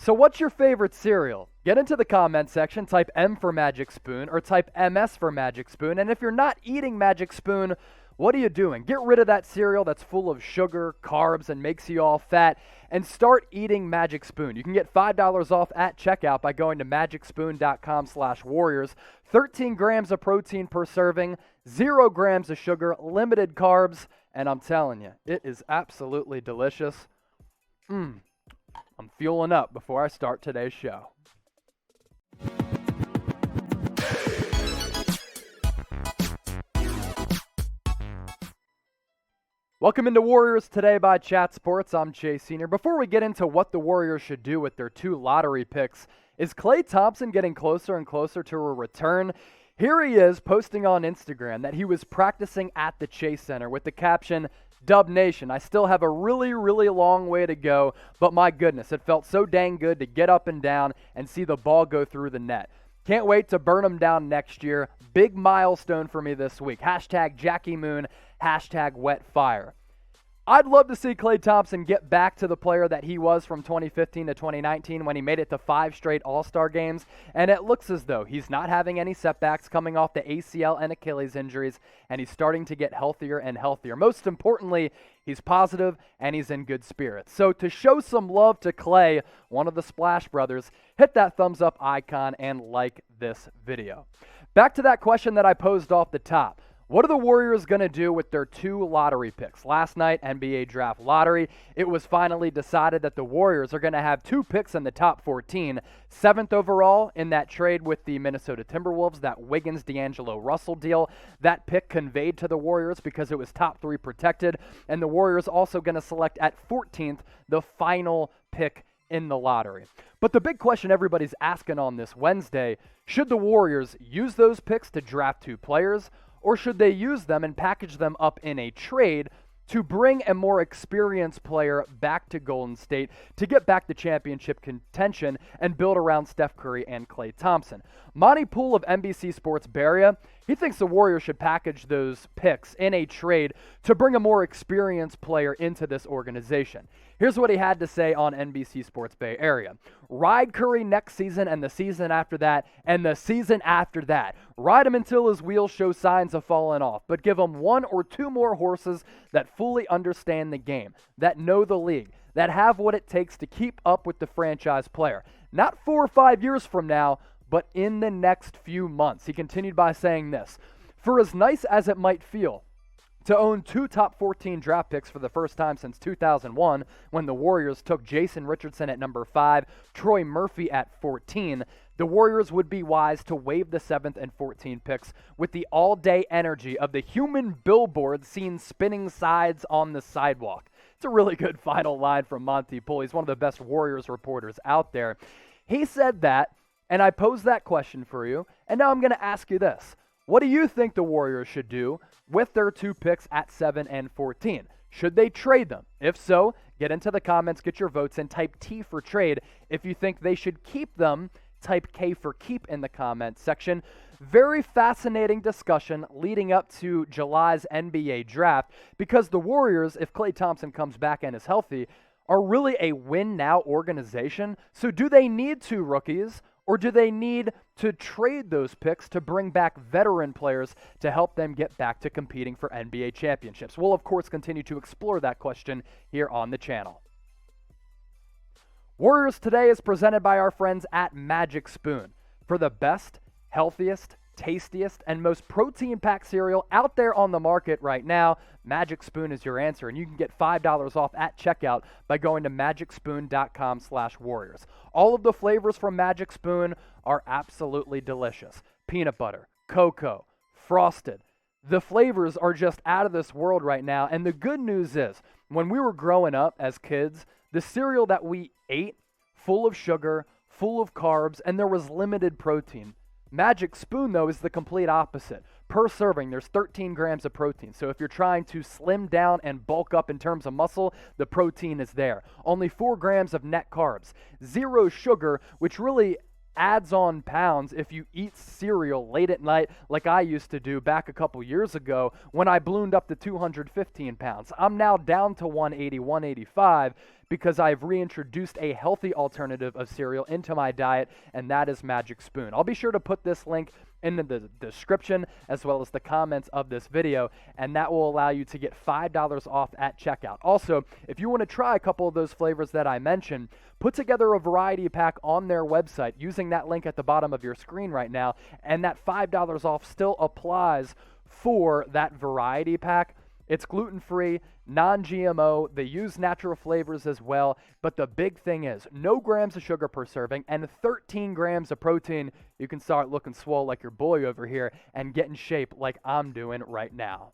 So what's your favorite cereal? Get into the comment section, type M for Magic Spoon or type MS for Magic Spoon. And if you're not eating Magic Spoon, what are you doing? Get rid of that cereal that's full of sugar, carbs, and makes you all fat, and start eating Magic Spoon. You can get $5 off at checkout by going to magicspoon.com/warriors. 13 grams of protein per serving, 0 grams of sugar, limited carbs, and I'm telling you, it is absolutely delicious. I'm fueling up before I start today's show. Welcome into Warriors Today by Chat Sports. I'm Chase Sr. Before we get into what the Warriors should do with their 2 lottery picks, is Klay Thompson getting closer and closer to a return? Here he is posting on Instagram that he was practicing at the Chase Center with the caption, "Dub Nation, I still have a really, really long way to go, but my goodness, it felt so dang good to get up and down and see the ball go through the net. Can't wait to burn them down next year. Big milestone for me this week. Hashtag Jackie Moon, hashtag wet fire." I'd love to see Klay Thompson get back to the player that he was from 2015 to 2019 when he made it to 5 straight All-Star games, and it looks as though he's not having any setbacks coming off the ACL and Achilles injuries, and he's starting to get healthier and healthier. Most importantly, he's positive and he's in good spirits. So to show some love to Klay, one of the Splash Brothers, hit that thumbs up icon and like this video. Back to that question that I posed off the top. What are the Warriors going to do with their 2 lottery picks? Last night, NBA Draft Lottery, it was finally decided that the Warriors are going to have 2 picks in the top 14. 7th overall in that trade with the Minnesota Timberwolves, that Wiggins D'Angelo Russell deal. That pick conveyed to the Warriors because it was top 3 protected. And the Warriors also going to select at 14th the final pick in the lottery. But the big question everybody's asking on this Wednesday, should the Warriors use those picks to draft 2 players? Or should they use them and package them up in a trade to bring a more experienced player back to Golden State to get back to championship contention and build around Steph Curry and Klay Thompson? Monty Poole of NBC Sports Bay Area, he thinks the Warriors should package those picks in a trade to bring a more experienced player into this organization. Here's what he had to say on NBC Sports Bay Area. Ride Curry next season and the season after that and the season after that. Ride him until his wheels show signs of falling off, but give him 1 or 2 more horses that fully understand the game, that know the league, that have what it takes to keep up with the franchise player. Not 4 or 5 years from now, but in the next few months. He continued by saying this, "For as nice as it might feel to own 2 top 14 draft picks for the first time since 2001, when the Warriors took Jason Richardson at number 5, Troy Murphy at 14, the Warriors would be wise to waive the 7th and 14th picks with the all-day energy of the human billboard seen spinning sides on the sidewalk." It's a really good final line from Monty Poole. He's one of the best Warriors reporters out there. He said that, and I posed that question for you, and now I'm going to ask you this. What do you think the Warriors should do with their 2 picks at 7 and 14? Should they trade them? If so, get into the comments, get your votes, and type T for trade. If you think they should keep them, type K for keep in the comments section. Very fascinating discussion leading up to July's NBA draft because the Warriors, if Klay Thompson comes back and is healthy, are really a win-now organization. So do they need 2 rookies? Or do they need to trade those picks to bring back veteran players to help them get back to competing for NBA championships? We'll, of course, continue to explore that question here on the channel. Warriors Today is presented by our friends at Magic Spoon. For the best, healthiest, tastiest, and most protein-packed cereal out there on the market right now, Magic Spoon is your answer, and you can get $5 off at checkout by going to magicspoon.com/warriors. All of the flavors from Magic Spoon are absolutely delicious. Peanut butter, cocoa, frosted. The flavors are just out of this world right now, and the good news is, when we were growing up as kids, the cereal that we ate, full of sugar, full of carbs, and there was limited protein. Magic Spoon, though, is the complete opposite. Per serving, there's 13 grams of protein. So if you're trying to slim down and bulk up in terms of muscle, the protein is there. Only 4 grams of net carbs. 0 sugar, which really adds on pounds if you eat cereal late at night like I used to do back a couple years ago when I ballooned up to 215 pounds. I'm now down to 180, 185 because I've reintroduced a healthy alternative of cereal into my diet, and that is Magic Spoon. I'll be sure to put this link in the description as well as the comments of this video, and that will allow you to get $5 off at checkout. Also, if you want to try a couple of those flavors that I mentioned, put together a variety pack on their website using that link at the bottom of your screen right now, and that $5 off still applies for that variety pack. It's gluten-free, non-GMO, they use natural flavors as well, but the big thing is no grams of sugar per serving and 13 grams of protein. You can start looking swole like your boy over here and get in shape like I'm doing right now.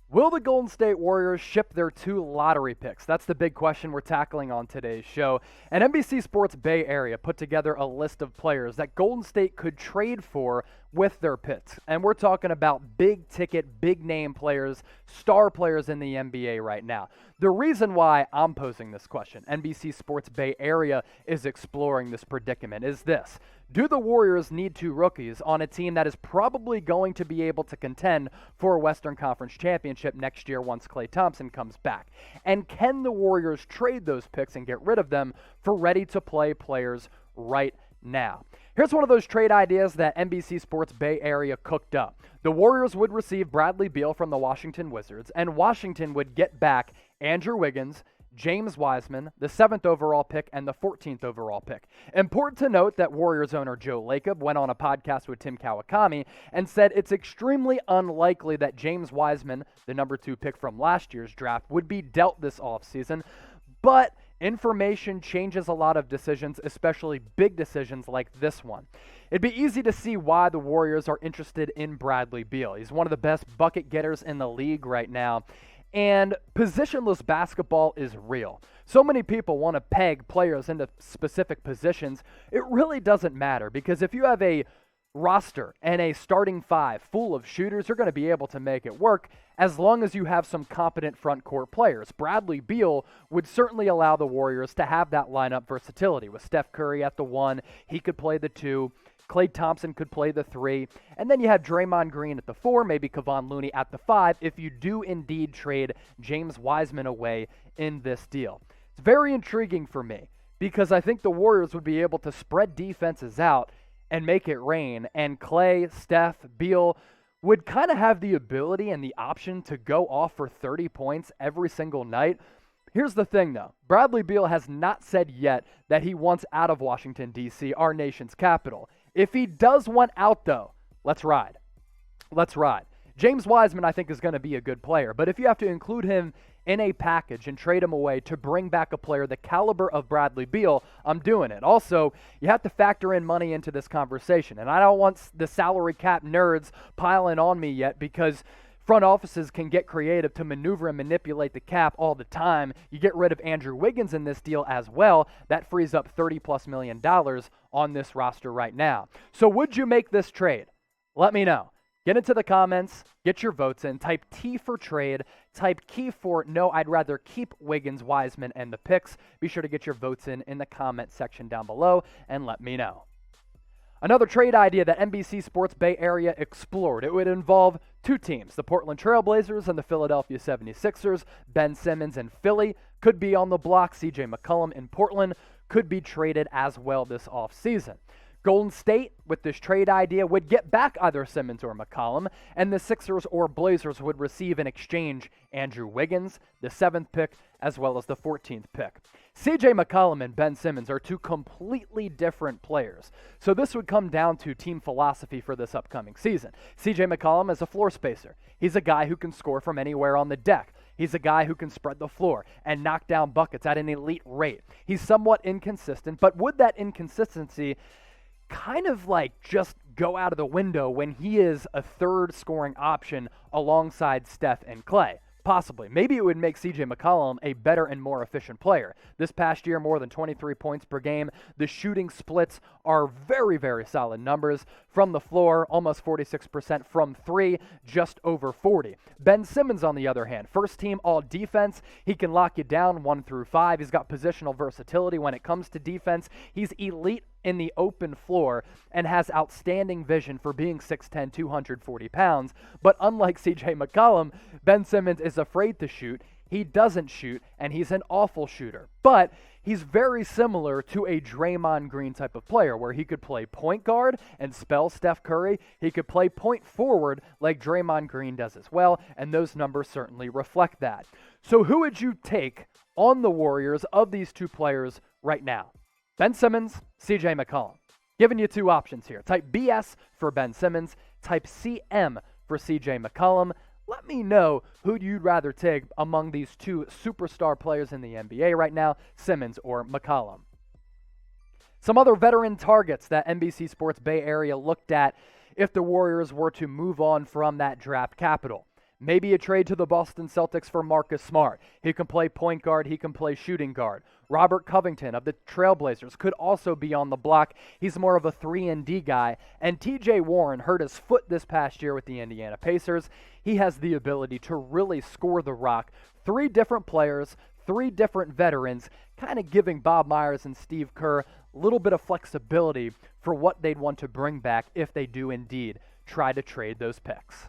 Will the Golden State Warriors ship their 2 lottery picks? That's the big question we're tackling on today's show. And NBC Sports Bay Area put together a list of players that Golden State could trade for with their picks. And we're talking about big ticket, big name players, star players in the NBA right now. The reason why I'm posing this question, NBC Sports Bay Area is exploring this predicament, is this. Do the Warriors need 2 rookies on a team that is probably going to be able to contend for a Western Conference championship next year once Klay Thompson comes back? And can the Warriors trade those picks and get rid of them for ready-to-play players right now? Here's one of those trade ideas that NBC Sports Bay Area cooked up. The Warriors would receive Bradley Beal from the Washington Wizards, and Washington would get back Andrew Wiggins, James Wiseman, the 7th overall pick, and the 14th overall pick. Important to note that Warriors owner Joe Lacob went on a podcast with Tim Kawakami and said it's extremely unlikely that James Wiseman, the number 2 pick from last year's draft, would be dealt this offseason, but information changes a lot of decisions, especially big decisions like this one. It'd be easy to see why the Warriors are interested in Bradley Beal. He's one of the best bucket getters in the league right now. And positionless basketball is real. So many people want to peg players into specific positions. It really doesn't matter, because if you have a roster and a starting 5 full of shooters, you're going to be able to make it work as long as you have some competent front court players. Bradley Beal would certainly allow the Warriors to have that lineup versatility. With Steph Curry at the 1, he could play the 2. Klay Thompson could play the 3, and then you have Draymond Green at the 4, maybe Kevon Looney at the 5, if you do indeed trade James Wiseman away in this deal. It's very intriguing for me, because I think the Warriors would be able to spread defenses out and make it rain, and Klay, Steph, Beal would kind of have the ability and the option to go off for 30 points every single night. Here's the thing, though. Bradley Beal has not said yet that he wants out of Washington, D.C., our nation's capital. If he does want out, though, let's ride. Let's ride. James Wiseman, I think, is going to be a good player, but if you have to include him in a package and trade him away to bring back a player the caliber of Bradley Beal, I'm doing it. Also, you have to factor in money into this conversation, and I don't want the salary cap nerds piling on me yet, because front offices can get creative to maneuver and manipulate the cap all the time. You get rid of Andrew Wiggins in this deal as well. That frees up $30+ million on this roster right now. So would you make this trade? Let me know. Get into the comments. Get your votes in. Type T for trade. Type key for no, I'd rather keep Wiggins, Wiseman, and the picks. Be sure to get your votes in the comment section down below and let me know. Another trade idea that NBC Sports Bay Area explored. It would involve 2 teams, the Portland Trail Blazers and the Philadelphia 76ers. Ben Simmons in Philly could be on the block. CJ McCollum in Portland could be traded as well this offseason. Golden State, with this trade idea, would get back either Simmons or McCollum, and the Sixers or Blazers would receive in exchange Andrew Wiggins, the 7th pick, as well as the 14th pick. CJ McCollum and Ben Simmons are 2 completely different players, so this would come down to team philosophy for this upcoming season. CJ McCollum is a floor spacer. He's a guy who can score from anywhere on the deck. He's a guy who can spread the floor and knock down buckets at an elite rate. He's somewhat inconsistent, but would that inconsistency kind of like just go out of the window when he is a 3rd scoring option alongside Steph and Klay? Possibly. Maybe it would make CJ McCollum a better and more efficient player. This past year, more than 23 points per game. The shooting splits are very, very solid numbers. From the floor, almost 46%. From 3, just over 40. Ben Simmons, on the other hand, first team all defense. He can lock you down 1 through 5. He's got positional versatility when it comes to defense. He's elite in the open floor and has outstanding vision for being 6'10", 240 pounds. But unlike CJ McCollum, Ben Simmons is afraid to shoot. He doesn't shoot, and he's an awful shooter. But he's very similar to a Draymond Green type of player, where he could play point guard and spell Steph Curry. He could play point forward like Draymond Green does as well, and those numbers certainly reflect that. So who would you take on the Warriors of these two players right now? Ben Simmons, CJ McCollum. Giving you two options here. Type BS for Ben Simmons, type CM for CJ McCollum. Let me know who you'd rather take among these two superstar players in the NBA right now, Simmons or McCollum. Some other veteran targets that NBC Sports Bay Area looked at if the Warriors were to move on from that draft capital. Maybe a trade to the Boston Celtics for Marcus Smart. He can play point guard. He can play shooting guard. Robert Covington of the Trailblazers could also be on the block. He's more of a 3-and-D guy. And TJ Warren hurt his foot this past year with the Indiana Pacers. He has the ability to really score the rock. 3 different players, 3 different veterans, kind of giving Bob Myers and Steve Kerr a little bit of flexibility for what they'd want to bring back if they do indeed try to trade those picks.